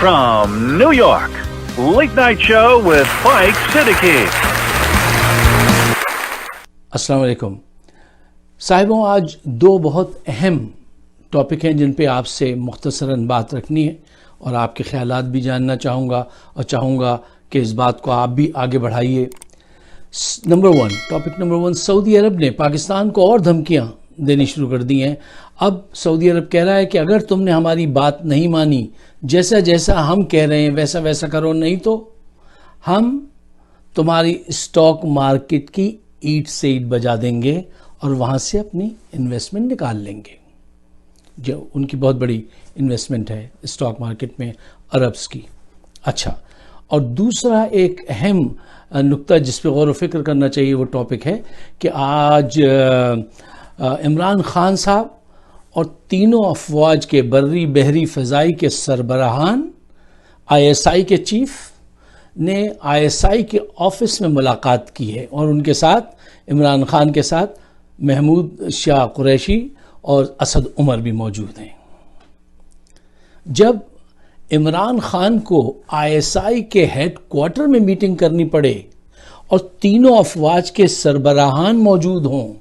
from New York, Late Night Show with Mike Siddiqui. अस्सलाम वालेकुम साहिबों, आज दो बहुत अहम टॉपिक हैं जिन पे आपसे मुख्तसरन बात रखनी है और आपके ख्यालात भी जानना चाहूँगा और चाहूँगा कि इस बात को आप भी आगे बढ़ाइए। टॉपिक नंबर वन, सऊदी अरब ने पाकिस्तान को और धमकियाँ देनी शुरू कर दी हैं। अब सऊदी अरब कह रहा है कि अगर तुमने हमारी बात नहीं मानी, जैसा जैसा हम कह रहे हैं वैसा वैसा करो, नहीं तो हम तुम्हारी स्टॉक मार्केट की ईंट से ईंट बजा देंगे और वहाँ से अपनी इन्वेस्टमेंट निकाल लेंगे। जो उनकी बहुत बड़ी इन्वेस्टमेंट है स्टॉक मार्केट में अरब्स की। अच्छा, और दूसरा एक अहम नुक्ता जिस पे गौर व फिक्र करना चाहिए वो टॉपिक है कि आज इमरान खान साहब और तीनों अफवाज के बर्री बहरी फ़ज़ाई के सरबराहान, ISI के चीफ ने ISI के ऑफिस में मुलाकात की है और उनके साथ इमरान खान के साथ महमूद शाह कुरैशी और असद उमर भी मौजूद हैं। जब इमरान खान को ISI के हेड क्वार्टर में मीटिंग करनी पड़े और तीनों अफवाज के सरबराहान मौजूद हों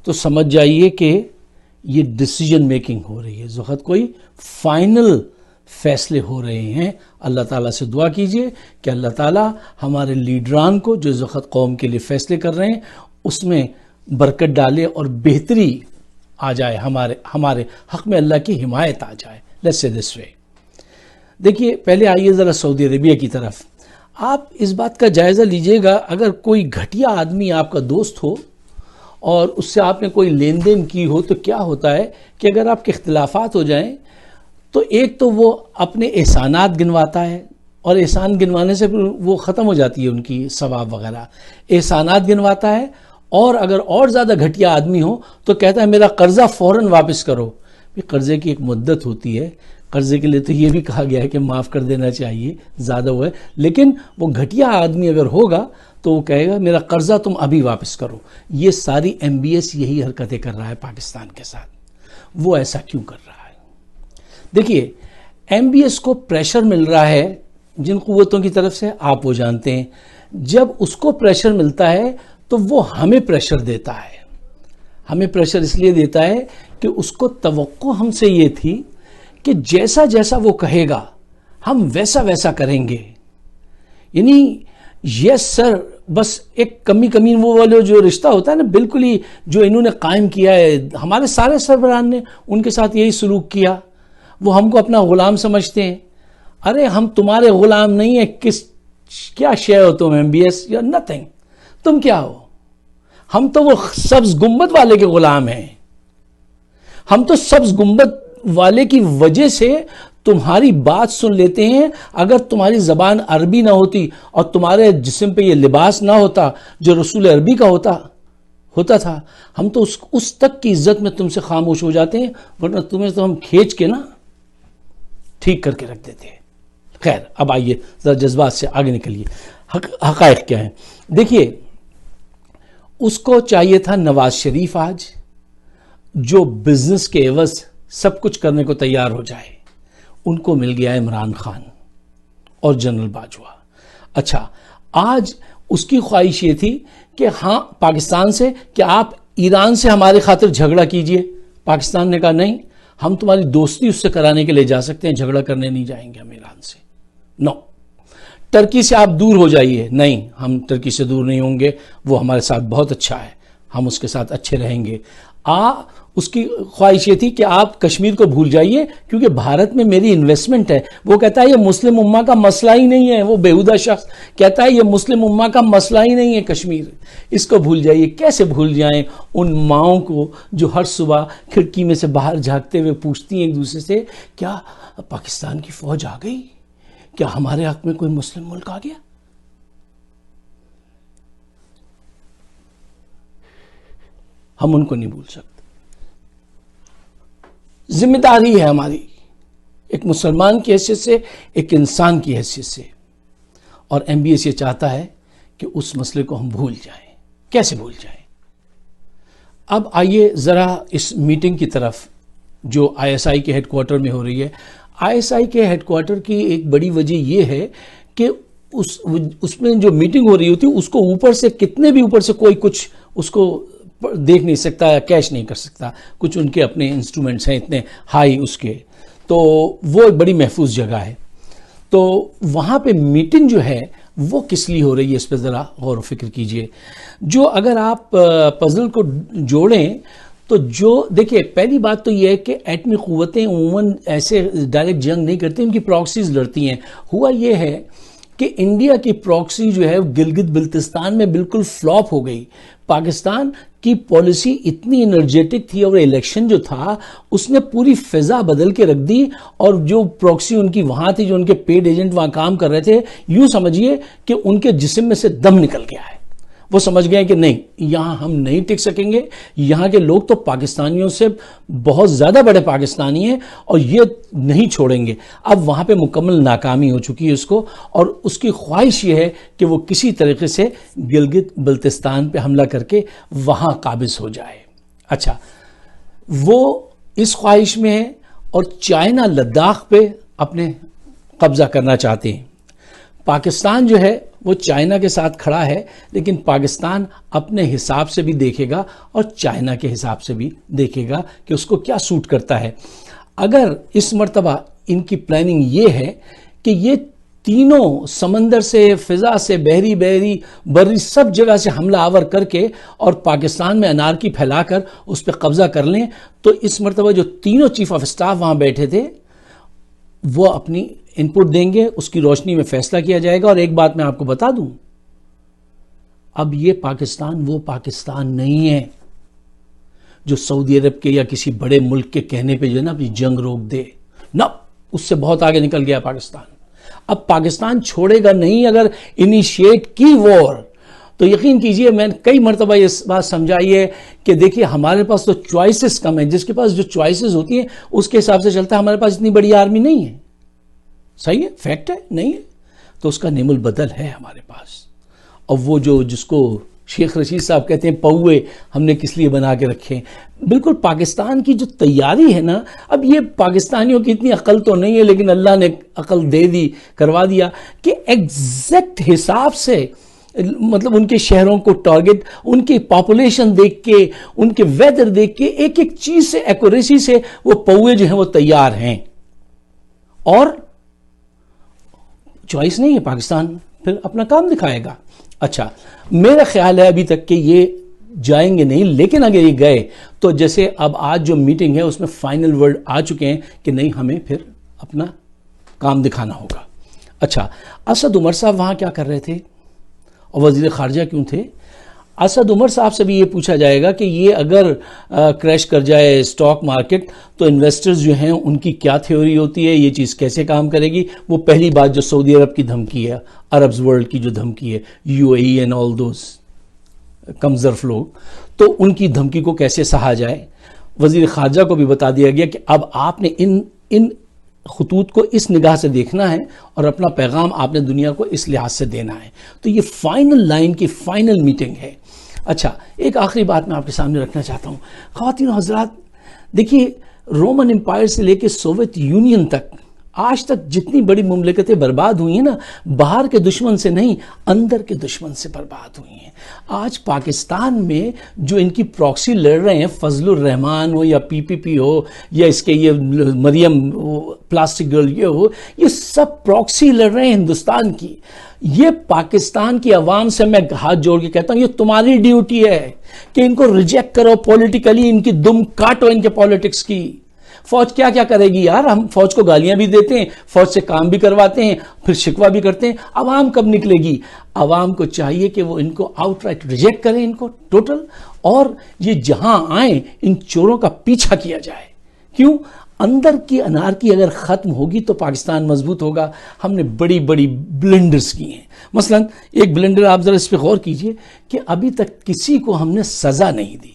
तो समझ जाइए कि ये डिसीजन मेकिंग हो रही है, ज़ुहद कोई फाइनल फैसले हो रहे हैं। अल्लाह ताला से दुआ कीजिए कि अल्लाह ताला हमारे लीडरान को जो ज़ुहद कौम के लिए फ़ैसले कर रहे हैं उसमें बरकत डाले और बेहतरी आ जाए, हमारे हक़ में अल्लाह की हिमायत आ जाए। Let's say this way. देखिए, पहले आइए ज़रा सऊदी अरेबिया की तरफ। आप इस बात का जायज़ा लीजिएगा, अगर कोई घटिया आदमी आपका दोस्त हो और उससे आपने कोई लेन देन की हो तो क्या होता है कि अगर आपके इख्तिलाफात हो जाएं तो एक तो वो अपने एहसानात गिनवाता है और एहसान गिनवाने से वो ख़त्म हो जाती है उनकी सवाब वगैरह, एहसानात गिनवाता है। और अगर और ज़्यादा घटिया आदमी हो तो कहता है मेरा कर्ज़ा फ़ौरन वापस करो। कर्ज़े की एक मुद्दत होती है, कर्ज़े के लिए तो ये भी कहा गया है कि माफ़ कर देना चाहिए, ज़्यादा हुआ है, लेकिन वो घटिया आदमी अगर होगा तो वो कहेगा मेरा कर्ज़ा तुम अभी वापस करो। ये सारी MBS यही हरकतें कर रहा है पाकिस्तान के साथ। वो ऐसा क्यों कर रहा है? देखिए, MBS को प्रेशर मिल रहा है जिन क़ुव्वतों की तरफ से, आप वो जानते हैं। जब उसको प्रेशर मिलता है तो वो हमें प्रेशर देता है। हमें प्रेशर इसलिए देता है कि उसको तवक्को हमसे ये थी कि जैसा जैसा वो कहेगा हम वैसा वैसा करेंगे। यानी यस सर, बस एक कमी वो वाले जो रिश्ता होता है ना, बिल्कुल ही जो इन्होंने कायम किया है, हमारे सारे सरबराहान ने उनके साथ यही सलूक किया। वो हमको अपना ग़ुलाम समझते हैं। अरे हम तुम्हारे ग़ुलाम नहीं है, क्या शय हो तुम MBS? You are nothing. तुम क्या हो? हम तो वो सब्ज़ गुंबद वाले के ग़ुलाम हैं। हम तो सब्ज़ गुंबद वाले की वजह से तुम्हारी बात सुन लेते हैं। अगर तुम्हारी ज़बान अरबी ना होती और तुम्हारे जिस्म पे ये लिबास ना होता जो रसूल अरबी का होता था, हम तो उस तक की इज्जत में तुमसे खामोश हो जाते हैं, वरना तुम्हें तो हम खींच के ना ठीक करके रख देते हैं। खैर, अब आइए ज़रा जज्बात से आगे निकलिए। हक़ाइक़ क्या है? देखिए, उसको चाहिए था नवाज शरीफ आज, जो बिजनेस के एवज सब कुछ करने को तैयार हो जाए। उनको मिल गया इमरान खान और जनरल बाजवा। अच्छा, आज उसकी ख्वाहिश ये थी कि हाँ, पाकिस्तान से कि आप ईरान से हमारे खातिर झगड़ा कीजिए। पाकिस्तान ने कहा नहीं, हम तुम्हारी दोस्ती उससे कराने के लिए जा सकते हैं, झगड़ा करने नहीं जाएंगे हम ईरान से। नो। टर्की से आप दूर हो जाइए। नहीं, हम टर्की से दूर नहीं होंगे, वो हमारे साथ बहुत अच्छा है, हम उसके साथ अच्छे रहेंगे। उसकी ख्वाहिश ये थी कि आप कश्मीर को भूल जाइए क्योंकि भारत में मेरी इन्वेस्टमेंट है। वो कहता है ये मुस्लिम उम्मा का मसला ही नहीं है। वो बेहुदा शख्स कहता है ये मुस्लिम उम्मा का मसला ही नहीं है कश्मीर, इसको भूल जाइए। कैसे भूल जाएं उन माओं को जो हर सुबह खिड़की में से बाहर झांकते हुए पूछती हैं एक दूसरे से, क्या पाकिस्तान की फौज आ गई? क्या हमारे हक में कोई मुस्लिम मुल्क आ गया? हम उनको नहीं भूल सकते। जिम्मेदारी है हमारी, एक मुसलमान की हैसियत से, एक इंसान की हैसियत से। और MBS ये चाहता है कि उस मसले को हम भूल जाएं। कैसे भूल जाएं? अब आइए ज़रा इस मीटिंग की तरफ जो ISI के हेडक्वार्टर में हो रही है। ISI کے ہیڈ کوارٹر کی ایک بڑی وجہ یہ ہے کہ اس میں جو میٹنگ ہو رہی ہوتی ہے اس کو اوپر سے کتنے بھی اوپر سے کوئی کچھ اس کو دیکھ نہیں سکتا یا کیش نہیں کر سکتا. کچھ ان کے اپنے انسٹرومنٹس ہیں اتنے ہائی اس کے, تو وہ ایک بڑی محفوظ جگہ ہے. تو وہاں پہ میٹنگ جو ہے وہ کس لیے ہو رہی ہے, اس پہ ذرا غور و فکر کیجئے. جو اگر آپ پزل کو جوڑیں تو جو دیکھیں, پہلی بات تو یہ ہے کہ ایٹمی قوتیں عموماً ایسے ڈائریکٹ جنگ نہیں کرتی, ان کی پراکسیز لڑتی ہیں. ہوا یہ ہے کہ انڈیا کی پراکسی جو ہے گلگت بلتستان میں بالکل فلاپ ہو گئی. پاکستان کی پالیسی اتنی انرجیٹک تھی اور الیکشن جو تھا اس نے پوری فضا بدل کے رکھ دی, اور جو پراکسی ان کی وہاں تھی, جو ان کے پیڈ ایجنٹ وہاں کام کر رہے تھے, یوں سمجھیے کہ ان کے جسم میں سے دم نکل گیا ہے. وہ سمجھ گئے کہ نہیں, یہاں ہم نہیں ٹک سکیں گے. یہاں کے لوگ تو پاکستانیوں سے بہت زیادہ بڑے پاکستانی ہیں اور یہ نہیں چھوڑیں گے. اب وہاں پہ مکمل ناکامی ہو چکی ہے اس کو, اور اس کی خواہش یہ ہے کہ وہ کسی طریقے سے گلگت بلتستان پہ حملہ کر کے وہاں قابض ہو جائے. اچھا, وہ اس خواہش میں ہے, اور چائنا لداخ پہ اپنے قبضہ کرنا چاہتے ہیں. پاکستان جو ہے وہ چائنا کے ساتھ کھڑا ہے, لیکن پاکستان اپنے حساب سے بھی دیکھے گا اور چائنا کے حساب سے بھی دیکھے گا کہ اس کو کیا سوٹ کرتا ہے. اگر اس مرتبہ ان کی پلاننگ یہ ہے کہ یہ تینوں سمندر سے, فضا سے, بری سب جگہ سے حملہ آور کر کے اور پاکستان میں انارکی پھیلا کر اس پہ قبضہ کر لیں, تو اس مرتبہ جو تینوں چیف آف اسٹاف وہاں بیٹھے تھے وہ اپنی ان پٹ دیں گے, اس کی روشنی میں فیصلہ کیا جائے گا. اور ایک بات میں آپ کو بتا دوں, اب یہ پاکستان وہ پاکستان نہیں ہے جو سعودی عرب کے یا کسی بڑے ملک کے کہنے پہ جو ہے نا اپنی جنگ روک دے. نہ, اس سے بہت آگے نکل گیا پاکستان. اب پاکستان چھوڑے گا نہیں. اگر انیشیٹ کی وار تو یقین کیجئے, میں کئی مرتبہ یہ بات سمجھائی ہے کہ دیکھیے ہمارے پاس تو چوائسز کم ہیں. جس کے پاس جو چوائسز ہوتی ہیں اس کے حساب سے چلتا ہے. ہمارے پاس اتنی بڑی آرمی نہیں ہے. صحیح ہے, فیکٹ ہے, نہیں ہے, تو اس کا نعم البدل ہے ہمارے پاس. اور وہ جس کو شیخ رشید صاحب کہتے ہیں پوے, ہم نے کس لیے بنا کے رکھے. بالکل پاکستان کی جو تیاری ہے نا, اب یہ پاکستانیوں کی اتنی عقل تو نہیں ہے, لیکن اللہ نے عقل دے دی, کروا دیا کہ ایگزیکٹ حساب سے, مطلب ان کے شہروں کو ٹارگٹ, ان کی پاپولیشن دیکھ کے, ان کے ویدر دیکھ کے, ایک ایک چیز سے ایکوریسی سے وہ پوے جو ہیں وہ تیار ہیں. اور چوائس نہیں ہے, پاکستان پھر اپنا کام دکھائے گا. اچھا, میرا خیال ہے ابھی تک کہ یہ جائیں گے نہیں, لیکن اگر یہ گئے تو جیسے اب آج جو میٹنگ ہے اس میں فائنل ورڈ آ چکے ہیں کہ نہیں, ہمیں پھر اپنا کام دکھانا ہوگا. اچھا, اسد عمر صاحب وہاں کیا کر رہے تھے اور وزیر خارجہ کیوں تھے؟ اسد عمر صاحب سے بھی یہ پوچھا جائے گا کہ یہ اگر کریش کر جائے اسٹاک مارکیٹ تو انویسٹرز جو ہیں ان کی کیا تھیوری ہوتی ہے, یہ چیز کیسے کام کرے گی. وہ پہلی بات جو سعودی عرب کی دھمکی ہے, عربز ورلڈ کی جو دھمکی ہے, UAE اینڈ آل دوز کمزرف لوگ, تو ان کی دھمکی کو کیسے سہا جائے. وزیر خارجہ کو بھی بتا دیا گیا کہ اب آپ نے ان خطوط کو اس نگاہ سے دیکھنا ہے اور اپنا پیغام آپ نے دنیا کو اس لحاظ سے دینا ہے. تو یہ فائنل لائن کی فائنل میٹنگ ہے. اچھا, ایک آخری بات میں آپ کے سامنے رکھنا چاہتا ہوں. خواتین و حضرات, دیکھیے رومن امپائر سے لے کے سوویت یونین تک آج تک جتنی بڑی مملکتیں برباد ہوئی ہیں نا, باہر کے دشمن سے نہیں, اندر کے دشمن سے برباد ہوئی ہیں. آج پاکستان میں جو ان کی پراکسی لڑ رہے ہیں, فضل الرحمان ہو یا PPP ہو یا اس کے یہ مریم پلاسٹک گرل یہ ہو, یہ سب پراکسی لڑ رہے ہیں ہندوستان کی. یہ پاکستان کی عوام سے میں ہاتھ جوڑ کے کہتا ہوں, یہ تمہاری ڈیوٹی ہے کہ ان کو ریجیکٹ کرو پولیٹیکلی, ان کی دم کاٹو ان کے پولیٹکس کی. فوج کیا کیا کرے گی یار, ہم فوج کو گالیاں بھی دیتے ہیں, فوج سے کام بھی کرواتے ہیں, پھر شکوہ بھی کرتے ہیں. عوام کب نکلے گی؟ عوام کو چاہیے کہ وہ ان کو آؤٹ رائٹ ریجیکٹ کریں, ان کو ٹوٹل, اور یہ جہاں آئیں ان چوروں کا پیچھا کیا جائے. کیوں؟ اندر کی انارکی اگر ختم ہوگی تو پاکستان مضبوط ہوگا. ہم نے بڑی بڑی بلنڈرز کی ہیں. مثلا ایک بلنڈر آپ ذرا اس پہ غور کیجئے کہ ابھی تک کسی کو ہم نے سزا نہیں دی.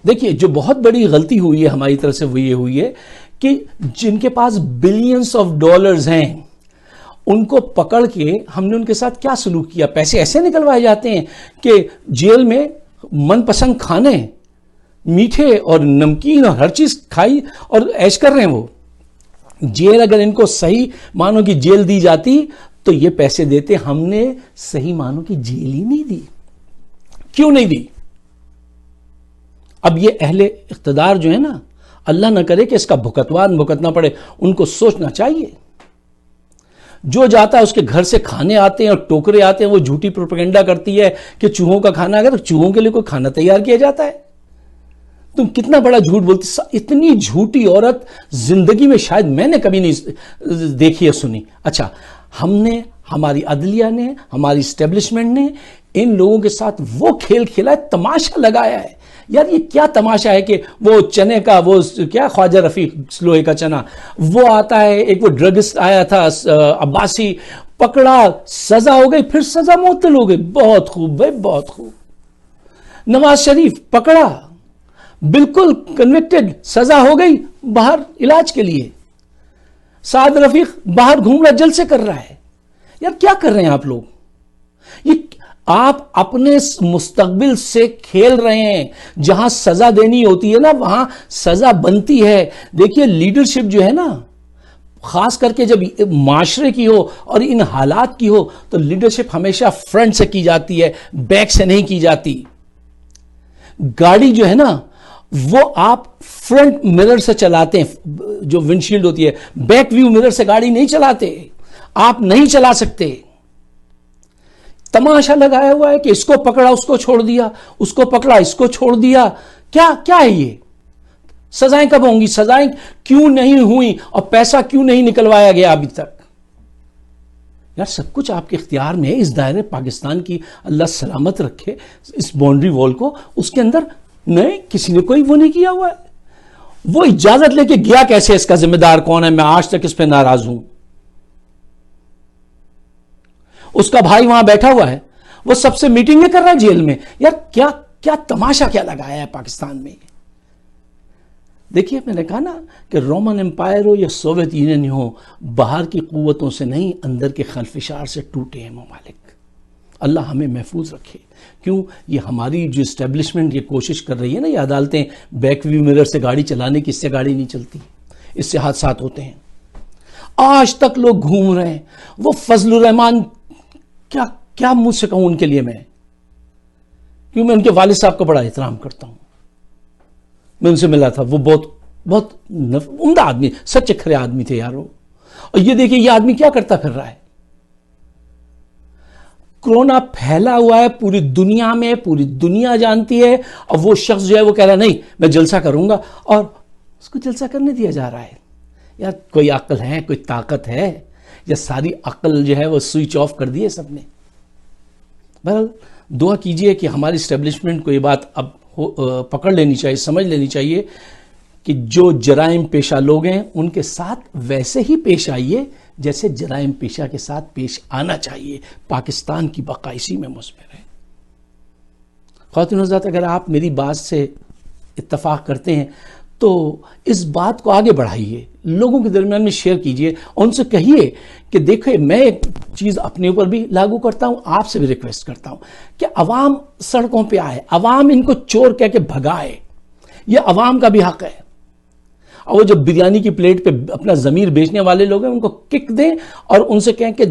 دیکھیے جو بہت بڑی غلطی ہوئی ہے ہماری طرف سے وہ یہ ہوئی ہے کہ جن کے پاس بلینز آف ڈالرز ہیں ان کو پکڑ کے ہم نے ان کے ساتھ کیا سلوک کیا. پیسے ایسے نکلوائے جاتے ہیں کہ جیل میں من پسند کھانے, میٹھے اور نمکین اور ہر چیز کھائی اور عیش کر رہے ہیں وہ. जेल अगर इनको सही मानो की जेल दी जाती तो ये पैसे देते, हमने सही मानो की जेल ही नहीं दी। क्यों नहीं दी? अब ये अहले इख्तिदार जो है ना, अल्लाह ना करे कि इसका भुगतना पड़े, उनको सोचना चाहिए। जो जाता है उसके घर से खाने आते हैं और टोकरे आते हैं, वो झूठी प्रोपेगेंडा करती है कि चूहों का खाना, अगर चूहों के लिए कोई खाना तैयार किया जाता है, तुम कितना बड़ा झूठ बोलती। इतनी झूठी औरत जिंदगी में शायद मैंने कभी नहीं देखी है, सुनी। अच्छा, हमने, हमारी अदलिया ने, हमारी स्टैब्लिशमेंट ने इन लोगों के साथ वो खेल खेला है, तमाशा लगाया है। यार ये क्या तमाशा है कि वो चने का, वो क्या ख्वाजा रफीक लोहे का चना, वो आता है, एक वो ड्रगिस्ट आया था अब्बासी, पकड़ा, सजा हो गई, फिर सजा मुअत्तल हो गई। बहुत खूब भाई, बहुत खूब। नवाज शरीफ पकड़ा, बिल्कुल कन्विक्टेड, सजा हो गई, बाहर इलाज के लिए। साद रफीक बाहर घूम रहा, जलसे कर रहा है। यार क्या कर रहे हैं आप लोग? ये आप अपने मुस्तकबिल से खेल रहे हैं। जहां सजा देनी होती है ना, वहां सजा बनती है। देखिए लीडरशिप जो है ना, खास करके जब माशरे की हो और इन हालात की हो, तो लीडरशिप हमेशा फ्रंट से की जाती है, बैक से नहीं की जाती। गाड़ी जो है ना, वो आप फ्रंट मिरर से चलाते हैं, जो विंडशील्ड होती है, बैक व्यू मिरर से गाड़ी नहीं चलाते। आप नहीं चला सकते। तमाशा लगाया हुआ है कि इसको पकड़ा उसको छोड़ दिया, उसको पकड़ा इसको छोड़ दिया। क्या क्या है ये? सजाएं कब होंगी? सजाएं क्यों नहीं हुई? और पैसा क्यों नहीं निकलवाया गया अभी तक? यार सब कुछ आपके इख्तियार में है। इस दायरे पाकिस्तान की अल्लाह सलामत रखे, इस बाउंड्री वॉल को, उसके अंदर नहीं, किसी ने कोई वो नहीं किया हुआ है। वो इजाजत लेके गया कैसे? इसका जिम्मेदार कौन है? मैं आज तक इस पे नाराज हूं। उसका भाई वहां बैठा हुआ है, वो सबसे मीटिंगें कर रहा है जेल में। यार क्या क्या तमाशा क्या लगाया है पाकिस्तान में? देखिए मैंने कहा ना कि रोमन एम्पायर हो या सोवियत यूनियन हो, बाहर की कुव्वतों से नहीं, अंदर के खलफिशार से टूटे हैं ममालिक। अल्लाह हमें महफूज रखे। क्यों? ये हमारी जो इस्टेब्लिशमेंट ये कोशिश कर रही है ना, ये अदालतें बैक व्यू मिरर से गाड़ी चलाने की, इससे गाड़ी नहीं चलती, इससे हादसात होते हैं। आज तक लोग घूम रहे हैं। वो फजलुर रहमान, क्या क्या मुझसे कहूं उनके लिए मैं, क्यों मैं उनके वालिद साहब का बड़ा एहतराम करता हूं। मैं उनसे मिला था, वो बहुत उम्दा आदमी, सच्चे खरे आदमी थे यार वो। और ये देखिए ये आदमी क्या करता फिर रहा है। कोरोना फैला हुआ है पूरी दुनिया में, पूरी दुनिया जानती है, और वो शख्स जो है वो कह रहा है नहीं मैं जलसा करूंगा, और उसको जलसा करने दिया जा रहा है। यार कोई अक्ल है, कोई ताकत है, या सारी अक्ल जो है वो स्विच ऑफ कर दी है सबने? बहरहाल दुआ कीजिए कि हमारी इस्टेब्लिशमेंट को ये बात अब पकड़ लेनी चाहिए, समझ लेनी चाहिए कि जो जराइम पेशा लोग हैं उनके साथ वैसे ही पेश आइए जैसे जराइम पेशा के साथ पेश आना चाहिए। पाकिस्तान की बका इसी में मुज़मिर है। ख़वातीन हज़रात, अगर आप मेरी बात से इत्तफ़ाक़ करते हैं तो इस बात को आगे बढ़ाइए, लोगों के दरमियान में शेयर कीजिए, उनसे कहिए कि देखिए मैं एक चीज़ अपने ऊपर भी लागू करता हूँ, आपसे भी रिक्वेस्ट करता हूँ कि अवाम सड़कों पे आए, अवाम इनको चोर कह के भगाए, ये अवाम का भी हक है। और वो जो बिरयानी की प्लेट पे अपना ज़मीर बेचने वाले लोग हैं उनको किक दें और उनसे कहें कि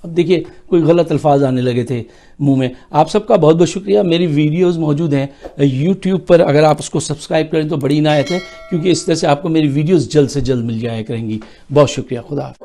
अब देखिए कोई गलत अल्फाज आने लगे थे मुंह में। आप सबका बहुत बहुत शुक्रिया। मेरी वीडियोस मौजूद हैं यूट्यूब पर, अगर आप उसको सब्सक्राइब करें तो बड़ी इनायत है, क्योंकि इस तरह से आपको मेरी वीडियोस जल्द से जल्द मिल जाया करेंगी। बहुत शुक्रिया। खुदा हाफ़िज़।